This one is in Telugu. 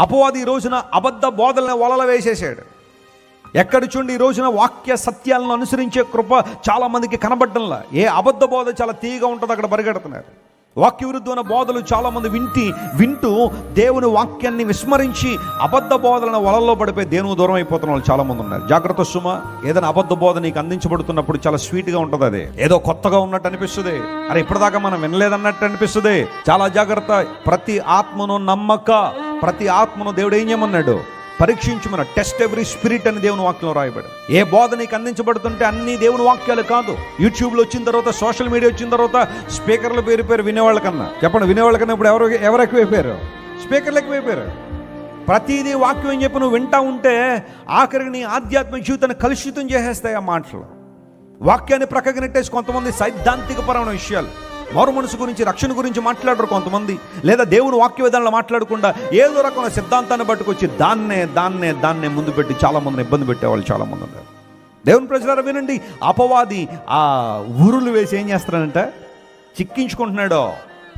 అపవాది ఈ రోజున అబద్ధ బోధలను వలల వేసేసాడు. ఎక్కడి చూడండి ఈ రోజున వాక్య సత్యాలను అనుసరించే కృప చాలా మందికి కనబడ్డంలా. ఏ అబద్ధ బోధ చాలా తీయగా ఉంటుంది అక్కడ పరిగెడుతున్నారు. వాక్య విరుద్ధమైన బోధలు చాలామంది వింటూ దేవుని వాక్యాన్ని విస్మరించి అబద్ధ బోధలను వలల్లో పడిపోయి దేవుని దూరం అయిపోతున్న వాళ్ళు చాలామంది ఉన్నారు. జాగ్రత్త సుమ. ఏదైనా అబద్ధ బోధ నీకు అందించబడుతున్నప్పుడు చాలా స్వీట్గా ఉంటుంది, అది ఏదో కొత్తగా ఉన్నట్టు అనిపిస్తుంది, అరే ఇప్పటిదాకా మనం వినలేదన్నట్టు అనిపిస్తుంది. చాలా జాగ్రత్త. ప్రతి ఆత్మను నమ్మక, ప్రతి ఆత్మను దేవుడు ఏం చేయమన్నాడు? పరీక్షించమన్న. టెస్ట్ ఎవ్రీ స్పిరిట్ అని దేవుని వాక్యంలో రాయబడి. ఏ బోధ నీకు అందించబడుతుంటే అన్ని దేవుని వాక్యాలు కాదు. యూట్యూబ్లో వచ్చిన తర్వాత, సోషల్ మీడియా వచ్చిన తర్వాత స్పీకర్ల పేరు వినేవాళ్ళ కన్నా, చెప్పండి, వినేవాళ్ళ కన్నా ఇప్పుడు ఎవరు ఎక్కువైపోయారు? స్పీకర్లు ఎక్కువైపోయారు. ప్రతిదీ వాక్యం అని చెప్పి నువ్వు వింటా ఉంటే ఆఖరికి నీ ఆధ్యాత్మిక జీవితాన్ని కలుషితం చేసేస్తాయి ఆ మాటలు. వాక్యాన్ని ప్రక్కకి నెట్టేసి కొంతమంది సైద్ధాంతికపరమైన విషయాలు, మారు మనసు గురించి, రక్షణ గురించి మాట్లాడరు కొంతమంది, లేదా దేవుని వాక్య విధానంలో మాట్లాడకుండా ఏదో రకమైన సిద్ధాంతాన్ని పట్టుకొచ్చి దాన్నే ముందు పెట్టి చాలామందిని ఇబ్బంది పెట్టేవాళ్ళు చాలామంది ఉన్నారు. దేవుని ప్రజలారా వినండి, అపవాది ఆ ఉరులు వేసి ఏం చేస్తారంట? చిక్కించుకుంటున్నాడో